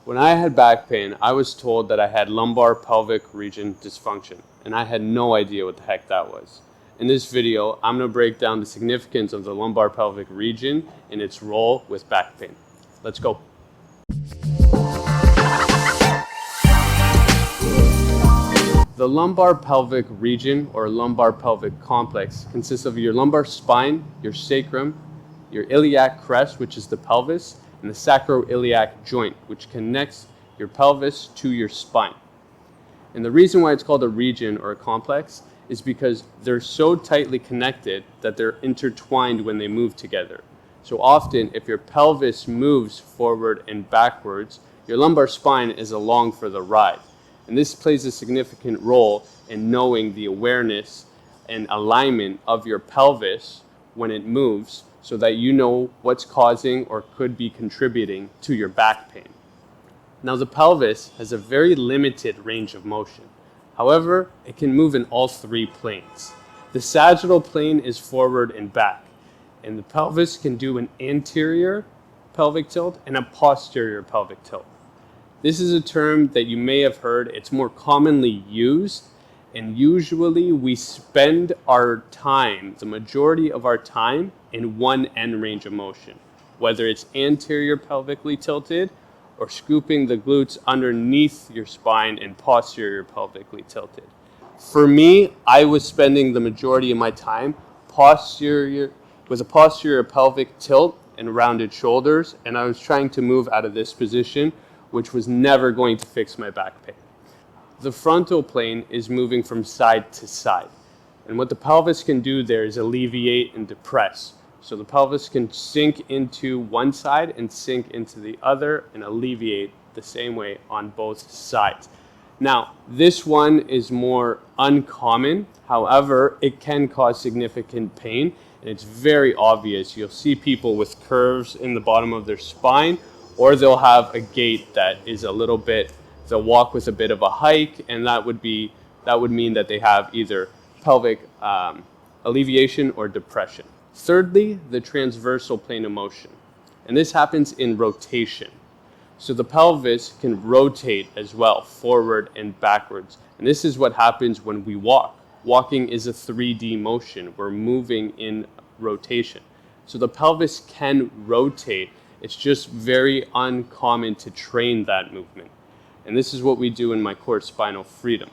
When I had back pain, I was told that I had lumbar pelvic region dysfunction, and I had no idea what the heck that was. In this video, I'm going to break down the significance of the lumbar pelvic region and its role with back pain. Let's go. The lumbar pelvic region or lumbar pelvic complex consists of your lumbar spine, your sacrum, your iliac crest, which is the pelvis, and the sacroiliac joint, which connects your pelvis to your spine. And the reason why it's called a region or a complex is because they're so tightly connected that they're intertwined when they move together. So often, if your pelvis moves forward and backwards, your lumbar spine is along for the ride. And this plays a significant role in knowing the awareness and alignment of your pelvis when it moves, so that you know what's causing or could be contributing to your back pain. Now, the pelvis has a very limited range of motion. However, it can move in all three planes. The sagittal plane is forward and back, and the pelvis can do an anterior pelvic tilt and a posterior pelvic tilt. This is a term that you may have heard. It's more commonly used, and usually we spend our time, the majority of our time, in one end range of motion, whether it's anterior pelvically tilted or scooping the glutes underneath your spine and posterior pelvically tilted. For me, I was spending the majority of my time with a posterior pelvic tilt and rounded shoulders, and I was trying to move out of this position, which was never going to fix my back pain. The frontal plane is moving from side to side, and what the pelvis can do there is alleviate and depress. So the pelvis can sink into one side and sink into the other and alleviate the same way on both sides. Now, this one is more uncommon. However, it can cause significant pain, and it's very obvious. You'll see people with curves in the bottom of their spine, or they'll have a gait that is a little bit, they'll walk with a bit of a hike, and that would mean that they have either pelvic alleviation or depression. Thirdly, the transversal plane of motion, and this happens in rotation. So the pelvis can rotate as well, forward and backwards, and this is what happens when we walk. Walking is a 3D motion. We're moving in rotation. So the pelvis can rotate. It's just very uncommon to train that movement. And this is what we do in my course, Spinal Freedom.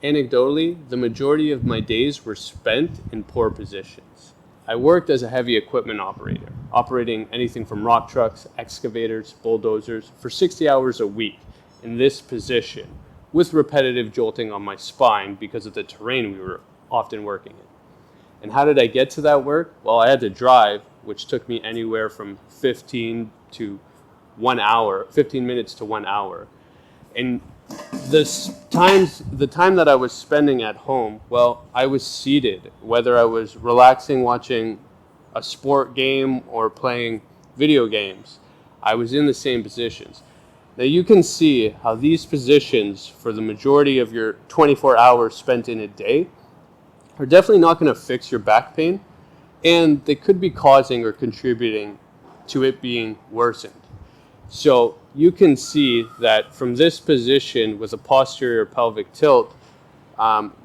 Anecdotally, the majority of my days were spent in poor positions. I worked as a heavy equipment operator, operating anything from rock trucks, excavators, bulldozers, for 60 hours a week in this position, with repetitive jolting on my spine because of the terrain we were often working in. And how did I get to that work? Well, I had to drive, which took me anywhere from 15 minutes to 1 hour. And the time that I was spending at home, well, I was seated, whether I was relaxing watching a sport game or playing video games, I was in the same positions. Now you can see how these positions, for the majority of your 24 hours spent in a day, are definitely not going to fix your back pain, and they could be causing or contributing to it being worsened. So you can see that from this position with a posterior pelvic tilt,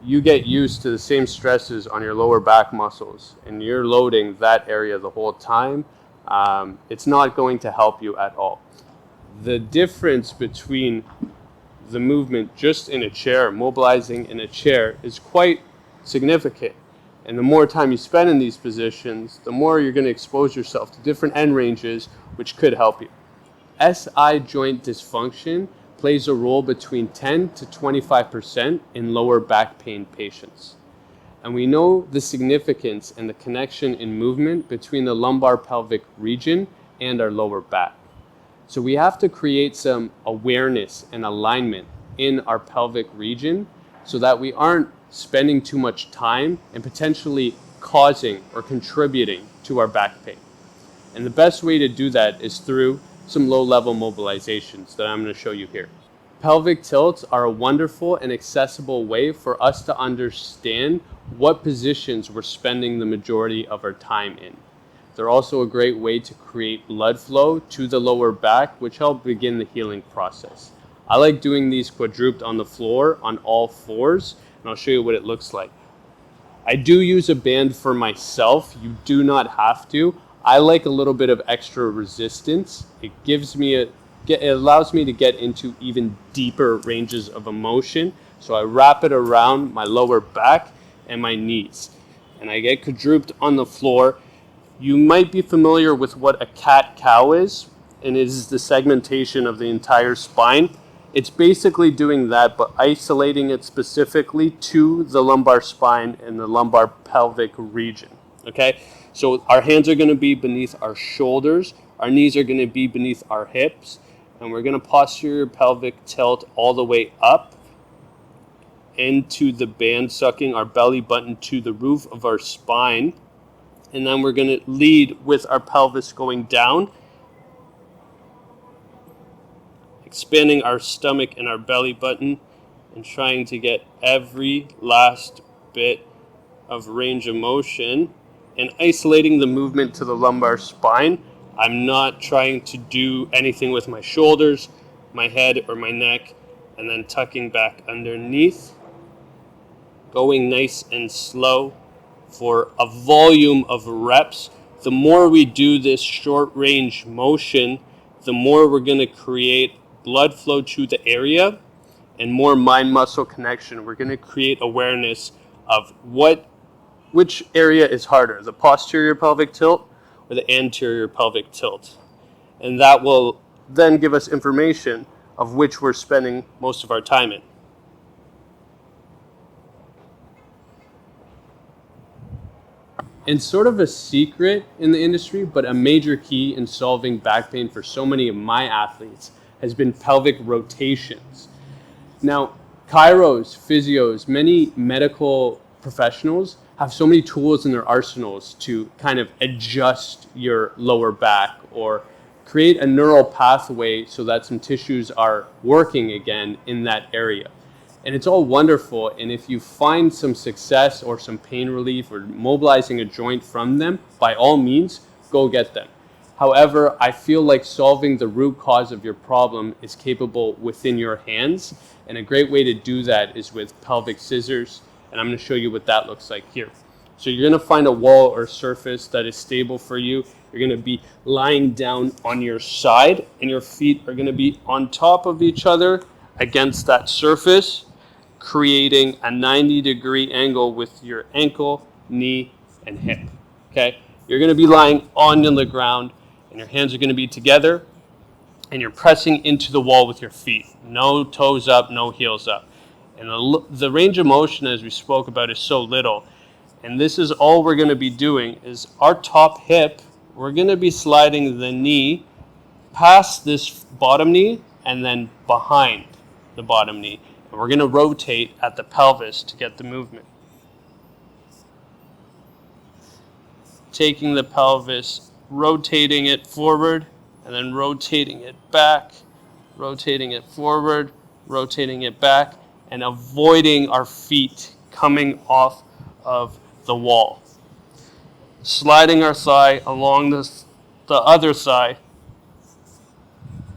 you get used to the same stresses on your lower back muscles, and you're loading that area the whole time. It's not going to help you at all. The difference between the movement just in a chair, mobilizing in a chair, is quite significant. And the more time you spend in these positions, the more you're going to expose yourself to different end ranges, which could help you. SI joint dysfunction plays a role between 10 to 25% in lower back pain patients. And we know the significance and the connection in movement between the lumbar pelvic region and our lower back. So we have to create some awareness and alignment in our pelvic region so that we aren't spending too much time and potentially causing or contributing to our back pain. And the best way to do that is through some low-level mobilizations that I'm going to show you here. Pelvic tilts are a wonderful and accessible way for us to understand what positions we're spending the majority of our time in. They're also a great way to create blood flow to the lower back, which help begin the healing process. I like doing these quadruped on the floor on all fours, and I'll show you what it looks like. I do use a band for myself. You do not have to. I like a little bit of extra resistance. It allows me to get into even deeper ranges of emotion. So I wrap it around my lower back and my knees, and I get quadruped on the floor. You might be familiar with what a cat-cow is, and it is the segmentation of the entire spine. It's basically doing that, but isolating it specifically to the lumbar spine and the lumbar pelvic region, okay? So our hands are gonna be beneath our shoulders, our knees are gonna be beneath our hips, and we're gonna posterior pelvic tilt all the way up into the band, sucking our belly button to the roof of our spine. And then we're going to lead with our pelvis going down, expanding our stomach and our belly button, and trying to get every last bit of range of motion and isolating the movement to the lumbar spine. I'm not trying to do anything with my shoulders, my head, or my neck, and then tucking back underneath, going nice and slow for a volume of reps. The more we do this short range motion, the more we're going to create blood flow to the area and more mind muscle connection. We're going to create awareness of which area is harder, the posterior pelvic tilt or the anterior pelvic tilt. And that will then give us information of which we're spending most of our time in. And sort of a secret in the industry, but a major key in solving back pain for so many of my athletes has been pelvic rotations. Now, chiros, physios, many medical professionals have so many tools in their arsenals to kind of adjust your lower back or create a neural pathway so that some tissues are working again in that area. And it's all wonderful, and if you find some success or some pain relief or mobilizing a joint from them, by all means, go get them. However, I feel like solving the root cause of your problem is capable within your hands, and a great way to do that is with pelvic scissors, and I'm going to show you what that looks like here. So you're going to find a wall or surface that is stable for you. You're going to be lying down on your side, and your feet are going to be on top of each other against that surface, creating a 90-degree angle with your ankle, knee, and hip, okay? You're going to be lying on the ground, and your hands are going to be together, and you're pressing into the wall with your feet. No toes up, no heels up. And the range of motion, as we spoke about, is so little. And this is all we're going to be doing is our top hip, we're going to be sliding the knee past this bottom knee and then behind the bottom knee. And we're going to rotate at the pelvis to get the movement. Taking the pelvis, rotating it forward, and then rotating it back, rotating it forward, rotating it back, and avoiding our feet coming off of the wall. Sliding our thigh along the other thigh,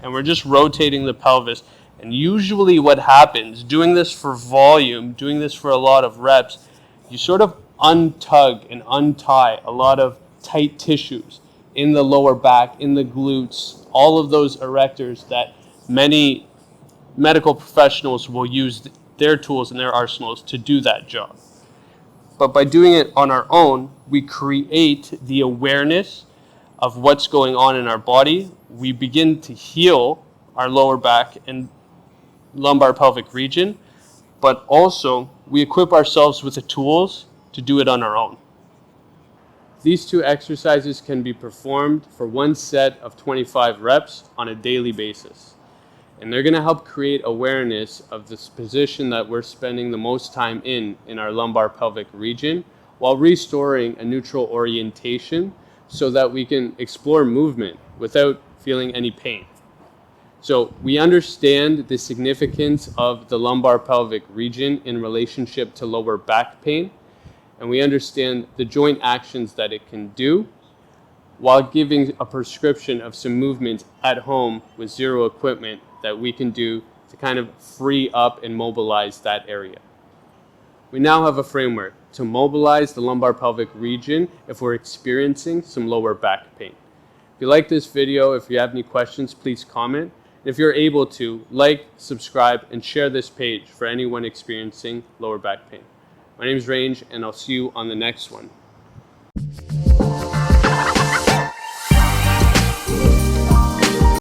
and we're just rotating the pelvis. And usually what happens, doing this for volume, doing this for a lot of reps, you sort of untug and untie a lot of tight tissues in the lower back, in the glutes, all of those erectors that many medical professionals will use their tools and their arsenals to do that job. But by doing it on our own, we create the awareness of what's going on in our body. We begin to heal our lower back and lumbar pelvic region, but also we equip ourselves with the tools to do it on our own. These two exercises can be performed for one set of 25 reps on a daily basis. And they're going to help create awareness of this position that we're spending the most time in our lumbar pelvic region, while restoring a neutral orientation so that we can explore movement without feeling any pain. So we understand the significance of the lumbar pelvic region in relationship to lower back pain, and we understand the joint actions that it can do. while giving a prescription of some movement at home with zero equipment that we can do to kind of free up and mobilize that area. We now have a framework to mobilize the lumbar pelvic region if we're experiencing some lower back pain. If you like this video, if you have any questions, please comment. And if you're able to, like, subscribe, and share this page for anyone experiencing lower back pain. My name is Range, and I'll see you on the next one.